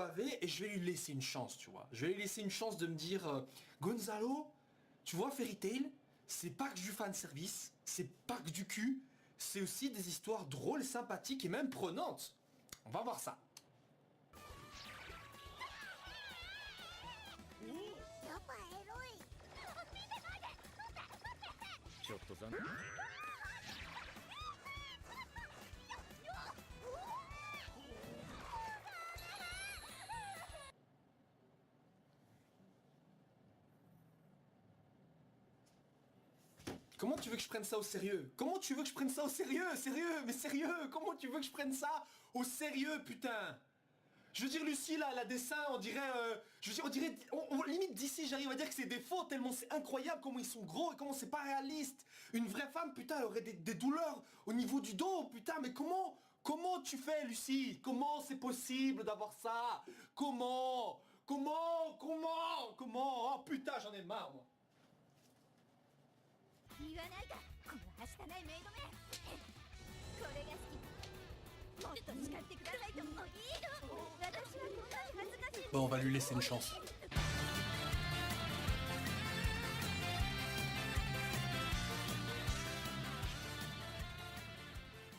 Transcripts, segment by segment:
l'OAV et je vais lui laisser une chance, tu vois. Je vais lui laisser une chance de me dire Gonzalo, tu vois Fairy Tail, c'est pas que du fanservice, c'est pas que du cul, c'est aussi des histoires drôles, sympathiques et même prenantes. On va voir ça. やっぱエロい。ちょっと残念。 Comment tu veux que je prenne ça au sérieux? Comment tu veux que je prenne ça au sérieux? Sérieux, mais sérieux, comment tu veux que je prenne ça au sérieux, putain? Je veux dire, Lucie, là, la dessin, on dirait... je veux dire, on dirait... limite, d'ici, j'arrive à dire que c'est des faux, tellement c'est incroyable comment ils sont gros et comment c'est pas réaliste. Une vraie femme, putain, elle aurait des douleurs au niveau du dos, putain, mais comment... Comment tu fais, Lucie? Comment c'est possible d'avoir ça? Comment? Comment? Oh, putain, j'en ai marre, moi. 言わないかこのはしたないメイドめこれが好きもっと叱ってくださいともういいの私はこんなに恥ずかしい Bon, on va lui laisser une chance.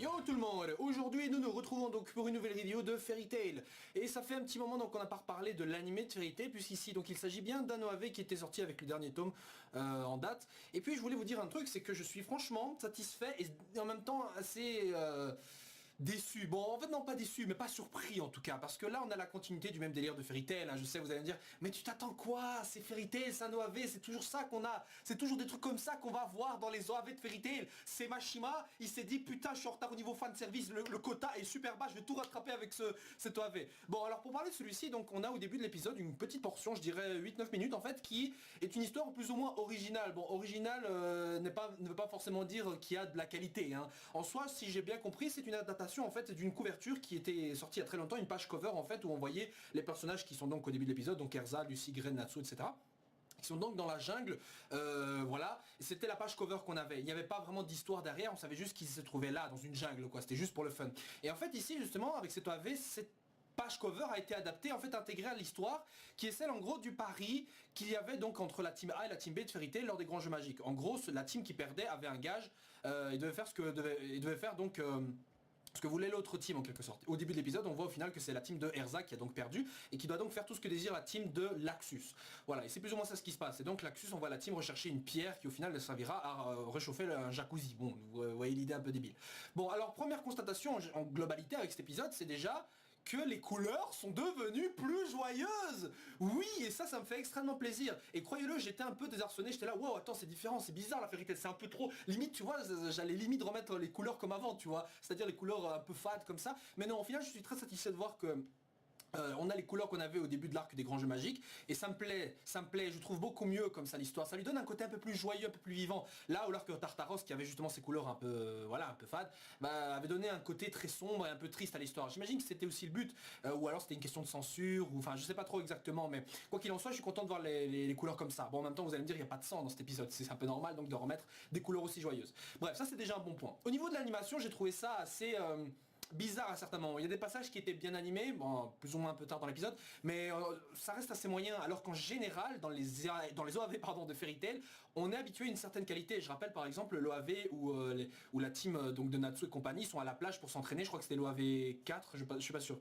Yo tout le monde, aujourd'hui nous nous retrouvons donc pour une nouvelle vidéo de Fairy Tail. Et ça fait un petit moment donc qu'on n'a pas reparlé de l'animé de Fairy Tail, puisqu'ici donc il s'agit bien d'un OAV qui était sorti avec le dernier tome en date. Et puis je voulais vous dire un truc, c'est que je suis franchement satisfait et en même temps assez... déçu, bon en fait non pas déçu mais pas surpris en tout cas, parce que là on a la continuité du même délire de Fairy Tail, hein. Je sais vous allez me dire mais tu t'attends quoi, c'est Fairy Tail, c'est un OAV, c'est toujours ça qu'on a, c'est toujours des trucs comme ça qu'on va voir dans les OAV de Fairy Tail. C'est Mashima, il s'est dit putain je suis en retard au niveau fanservice, le quota est super bas, je vais tout rattraper avec cet OAV. Bon alors pour parler de celui-ci, donc on a au début de l'épisode une petite portion, je dirais 8-9 minutes en fait, qui est une histoire plus ou moins originale. Bon original ne veut pas forcément dire qu'il y a de la qualité, hein. En soi si j'ai bien compris c'est une adaptation en fait d'une couverture qui était sortie il y a très longtemps, une page cover en fait où on voyait les personnages qui sont donc au début de l'épisode, donc Erza, Lucie, Gren, Natsu, etc. Qui sont donc dans la jungle, voilà, et c'était la page cover qu'on avait, il n'y avait pas vraiment d'histoire derrière, on savait juste qu'ils se trouvaient là, dans une jungle quoi, c'était juste pour le fun. Et en fait ici justement, avec cette OAV, cette page cover a été adaptée, en fait intégrée à l'histoire, qui est celle en gros du pari qu'il y avait donc entre la team A et la team B de Fairy Tail lors des grands jeux magiques. En gros, la team qui perdait avait un gage, il devait faire il devait faire donc... ce que voulait l'autre team en quelque sorte. Au début de l'épisode on voit au final que c'est la team de Erza qui a donc perdu et qui doit donc faire tout ce que désire la team de Laxus. Voilà, et c'est plus ou moins ça ce qui se passe. Et donc Laxus, on voit la team rechercher une pierre qui au final servira à réchauffer un jacuzzi. Bon, vous voyez l'idée un peu débile. Bon alors première constatation en globalité avec cet épisode, c'est déjà que les couleurs sont devenues plus joyeuses. Oui, et ça me fait extrêmement plaisir. Et croyez-le, j'étais un peu désarçonné, j'étais là, wow, attends, c'est différent, c'est bizarre la Fairy Tail, c'est un peu trop... Limite, tu vois, j'allais limite remettre les couleurs comme avant, tu vois. C'est-à-dire les couleurs un peu fades comme ça. Mais non, au final, je suis très satisfait de voir que... on a les couleurs qu'on avait au début de l'arc des grands jeux magiques et ça me plaît, je trouve beaucoup mieux comme ça l'histoire, ça lui donne un côté un peu plus joyeux, un peu plus vivant. Là où l'arc Tartaros qui avait justement ces couleurs un peu, voilà, un peu fades, bah, avait donné un côté très sombre et un peu triste à l'histoire. J'imagine que c'était aussi le but, ou alors c'était une question de censure, ou enfin je sais pas trop exactement, mais quoi qu'il en soit je suis content de voir les couleurs comme ça. Bon en même temps vous allez me dire il n'y a pas de sang dans cet épisode, c'est un peu normal donc de remettre des couleurs aussi joyeuses. Bref ça c'est déjà un bon point. Au niveau de l'animation j'ai trouvé ça assez... bizarre à certains moments. Il y a des passages qui étaient bien animés, bon, plus ou moins un peu tard dans l'épisode, mais ça reste assez moyen, alors qu'en général, dans les OAV pardon, de Fairy Tail, on est habitué à une certaine qualité. Je rappelle par exemple l'OAV où la team donc, de Natsu et compagnie sont à la plage pour s'entraîner, je crois que c'était l'OAV 4, je suis pas sûr.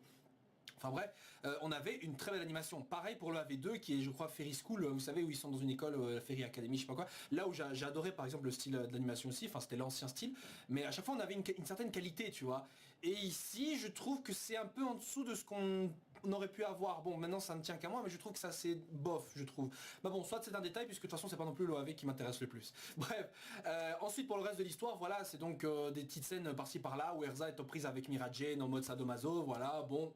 Enfin bref, on avait une très belle animation. Pareil pour le AV2 qui est je crois Fairy School, vous savez où ils sont dans une école, Fairy Academy, je sais pas quoi. Là où j'ai adoré par exemple le style de l'animation aussi, enfin c'était l'ancien style. Mais à chaque fois on avait une certaine qualité tu vois. Et ici je trouve que c'est un peu en dessous de ce qu'on aurait pu avoir. Bon maintenant ça ne tient qu'à moi mais je trouve que ça c'est bof je trouve. Bah bon soit c'est un détail puisque de toute façon c'est pas non plus l'OAV qui m'intéresse le plus. Bref, ensuite pour le reste de l'histoire voilà c'est donc des petites scènes par-ci par-là où Erza est aux prises avec Mira Jane en mode sadomaso, voilà bon...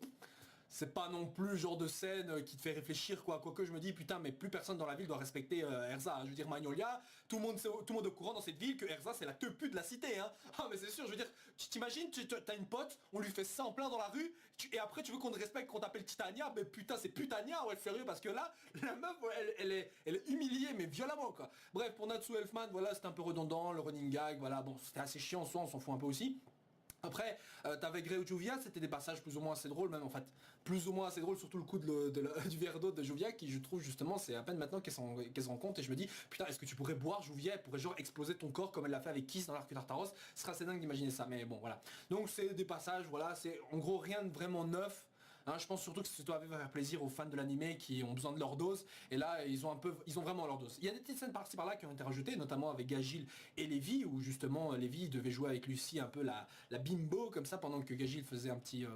C'est pas non plus le genre de scène qui te fait réfléchir quoi, quoique je me dis putain mais plus personne dans la ville doit respecter Erza, hein. Je veux dire Magnolia, tout le monde est au courant dans cette ville que Erza c'est la tepu de la cité hein. Ah mais c'est sûr, je veux dire, tu t'imagines, t'as une pote, on lui fait ça en plein dans la rue, et après tu veux qu'on te respecte, qu'on t'appelle Titania, mais putain c'est Putania, ouais sérieux, parce que là, la meuf elle est humiliée mais violemment quoi. Bref pour Natsu Elfman, voilà c'était un peu redondant, le running gag, voilà bon c'était assez chiant en soi, on s'en fout un peu aussi. Après, t'avais Grey ou Juvia, c'était des passages plus ou moins assez drôles, même en fait, plus ou moins assez drôles, surtout le coup du verre d'eau de Juvia, qui je trouve justement, c'est à peine maintenant qu'elle se rend compte, et je me dis, putain, est-ce que tu pourrais boire Juvia, elle pourrait genre exploser ton corps comme elle l'a fait avec Kiss dans l'arc de Tartaros, ce serait assez dingue d'imaginer ça, mais bon, voilà. Donc c'est des passages, voilà, c'est en gros rien de vraiment neuf. Hein, je pense surtout que ce doit faire plaisir aux fans de l'anime qui ont besoin de leur dose. Et là, ils ont vraiment leur dose. Il y a des petites scènes par-ci par-là qui ont été rajoutées, notamment avec Gagil et Lévi, où justement Lévi devait jouer avec Lucie un peu la bimbo comme ça pendant que Gagil faisait un petit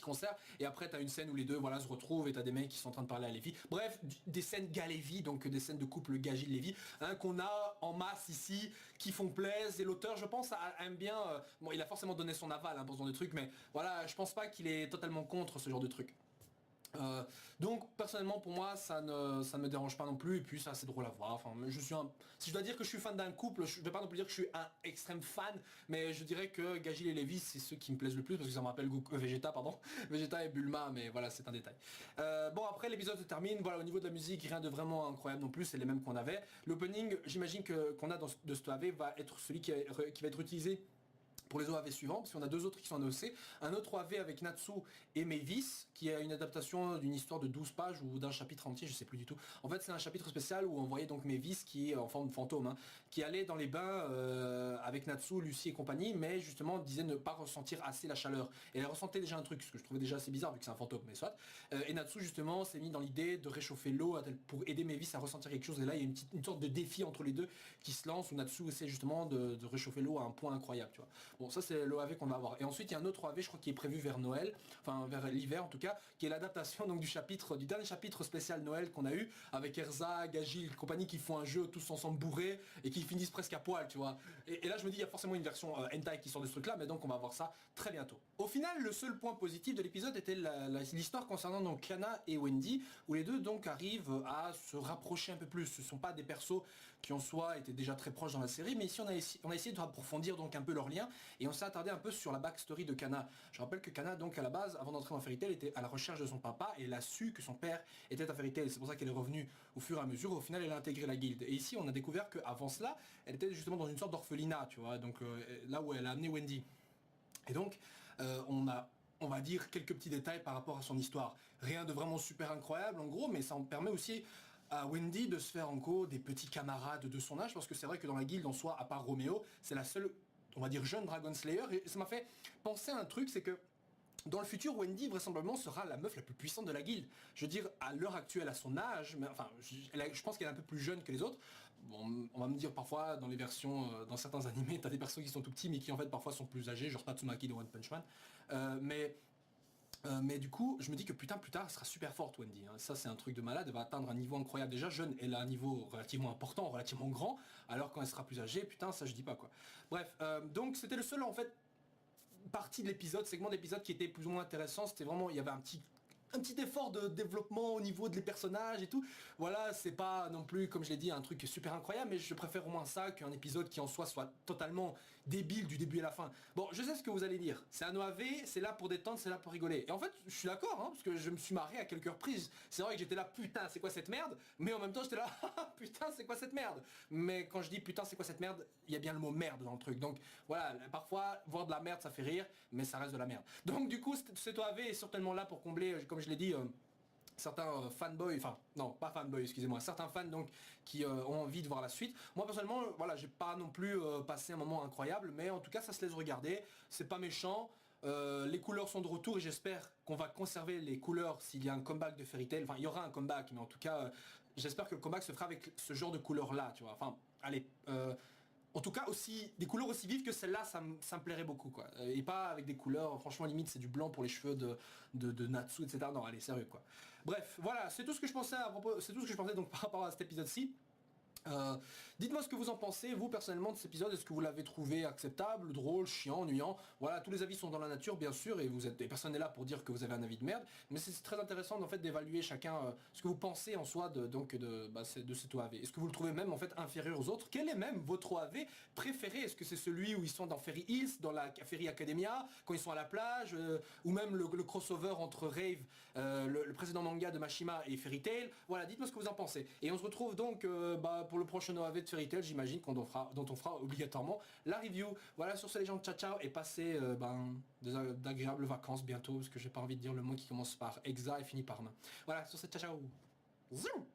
concert, et après t'as une scène où les deux voilà se retrouvent et t'as des mecs qui sont en train de parler à Lévi. Bref, des scènes Galévi, donc des scènes de couple Gagil Lévi, hein, qu'on a en masse ici, qui font plaisir, et l'auteur je pense aime bien, bon il a forcément donné son aval pour ce genre de truc, mais voilà, je pense pas qu'il est totalement contre ce genre de truc. Donc personnellement pour moi ça ne me dérange pas non plus, et puis c'est assez drôle à voir. Enfin, si je dois dire que je suis fan d'un couple, je vais pas non plus dire que je suis un extrême fan, mais je dirais que Gagil et Lévi c'est ceux qui me plaisent le plus, parce que ça me rappelle Vegeta, pardon, Vegeta et Bulma, mais voilà, c'est un détail. Bon, après l'épisode se termine, voilà, au niveau de la musique rien de vraiment incroyable non plus, c'est les mêmes qu'on avait. L'opening, j'imagine qu'on a de ce OAV va être celui qui va être utilisé pour les OAV suivants, parce qu'on a deux autres qui sont annoncés. Un autre OAV avec Natsu et Mavis, qui est une adaptation d'une histoire de 12 pages ou d'un chapitre entier, je sais plus du tout. En fait, c'est un chapitre spécial où on voyait donc Mavis, qui est en forme de fantôme, hein, qui allait dans les bains avec Natsu, Lucie et compagnie, mais justement disait ne pas ressentir assez la chaleur. Et elle ressentait déjà un truc, ce que je trouvais déjà assez bizarre vu que c'est un fantôme, mais soit. Et Natsu justement s'est mis dans l'idée de réchauffer l'eau pour aider Mavis à ressentir quelque chose. Et là, il y a une sorte de défi entre les deux qui se lance, où Natsu essaie justement de réchauffer l'eau à un point incroyable, tu vois. Bon, ça c'est l'OAV qu'on va avoir. Et ensuite il y a un autre OAV, je crois, qui est prévu vers Noël, enfin vers l'hiver en tout cas, qui est l'adaptation donc du dernier chapitre spécial Noël qu'on a eu, avec Erza, Gagil, compagnie, qui font un jeu tous ensemble bourrés et qui finissent presque à poil, tu vois. Et là je me dis, il y a forcément une version hentai qui sort de ce truc là, mais donc on va voir ça très bientôt. Au final, le seul point positif de l'épisode était l'histoire concernant donc Kana et Wendy, où les deux donc arrivent à se rapprocher un peu plus. Ce sont pas des persos qui en soi étaient déjà très proches dans la série, mais ici on a essayé d'approfondir donc un peu leur lien, et on s'est attardé un peu sur la backstory de Kana. Je rappelle que Kana, donc à la base, avant d'entrer dans Fairy Tail, était à la recherche de son papa, et elle a su que son père était à Fairy Tail. C'est pour ça qu'elle est revenue au fur et à mesure. Au final, elle a intégré la guilde. Et ici, on a découvert qu'avant cela, elle était justement dans une sorte d'orphelinat, tu vois, donc là où elle a amené Wendy. Et donc, on va dire quelques petits détails par rapport à son histoire. Rien de vraiment super incroyable en gros, mais ça en permet aussi à Wendy de se faire en gros des petits camarades de son âge, parce que c'est vrai que dans la guilde en soi, à part Roméo, c'est la seule, on va dire, jeune Dragon Slayer, et ça m'a fait penser à un truc, c'est que dans le futur, Wendy vraisemblablement sera la meuf la plus puissante de la guilde. Je veux dire, à l'heure actuelle, à son âge, mais enfin, je pense qu'elle est un peu plus jeune que les autres. Bon, on va me dire parfois dans les versions, dans certains animés, t'as des persos qui sont tout petits mais qui en fait parfois sont plus âgés, genre Tatsumaki de One Punch Man. Mais du coup, je me dis que putain, plus tard, elle sera super forte, Wendy. Hein. Ça, c'est un truc de malade. Elle va atteindre un niveau incroyable. Déjà, jeune, elle a un niveau relativement important, relativement grand. Alors, quand elle sera plus âgée, putain, ça, je dis pas quoi. Bref, donc, c'était le seul, en fait, partie de l'épisode, segment d'épisode qui était plus ou moins intéressant. C'était vraiment, il y avait un petit effort de développement au niveau des personnages et tout. Voilà, c'est pas non plus, comme je l'ai dit, un truc super incroyable, mais je préfère au moins ça qu'un épisode qui en soi soit totalement débile du début à la fin. Bon, je sais ce que vous allez dire. C'est un OAV, c'est là pour détendre, c'est là pour rigoler. Et en fait, je suis d'accord, hein, parce que je me suis marré à quelques reprises. C'est vrai que j'étais là, putain, c'est quoi cette merde? Mais en même temps, j'étais là, putain, c'est quoi cette merde? Mais quand je dis putain, c'est quoi cette merde, il y a bien le mot merde dans le truc. Donc voilà, parfois, voir de la merde, ça fait rire, mais ça reste de la merde. Donc du coup, cet OAV est certainement là pour combler, comme je l'ai dit, certains fanboys, enfin non pas fanboys, excusez-moi, certains fans donc qui ont envie de voir la suite. Moi personnellement, voilà, j'ai pas non plus passé un moment incroyable, mais en tout cas ça se laisse regarder, c'est pas méchant. Les couleurs sont de retour et j'espère qu'on va conserver les couleurs s'il y a un comeback de Fairy Tail. Enfin, il y aura un comeback, mais en tout cas, j'espère que le comeback se fera avec ce genre de couleurs là, tu vois. Enfin, allez. En tout cas, aussi des couleurs aussi vives que celle-là, ça me plairait beaucoup, quoi. Et pas avec des couleurs, franchement, limite, c'est du blanc pour les cheveux de Natsu, etc. Non, allez, sérieux, quoi. Bref, voilà, c'est tout ce que je pensais à propos, c'est tout ce que je pensais donc par rapport à cet épisode-ci. Dites-moi ce que vous en pensez, vous personnellement, de cet épisode. Est-ce que vous l'avez trouvé acceptable, drôle, chiant, ennuyant? Voilà, tous les avis sont dans la nature, bien sûr, et personne n'est là pour dire que vous avez un avis de merde, mais c'est très intéressant en fait d'évaluer chacun ce que vous pensez en soi de cet OAV. Est-ce que vous le trouvez même en fait inférieur aux autres? Quel est même votre OAV préféré? Est-ce que c'est celui où ils sont dans Fairy Hills, dans la Fairy Academia, quand ils sont à la plage, ou même le crossover entre Rave, le précédent manga de Mashima, et Fairy Tail? Voilà, dites-moi ce que vous en pensez. Et on se retrouve donc pour pour le prochain OAV de Fairy Tail, j'imagine dont on fera obligatoirement la review. Voilà, sur ce les gens, ciao ciao, et passez d'agréables vacances bientôt, parce que j'ai pas envie de dire le mot qui commence par exa et finit par main. Voilà, sur cette ciao ciao. Zoom.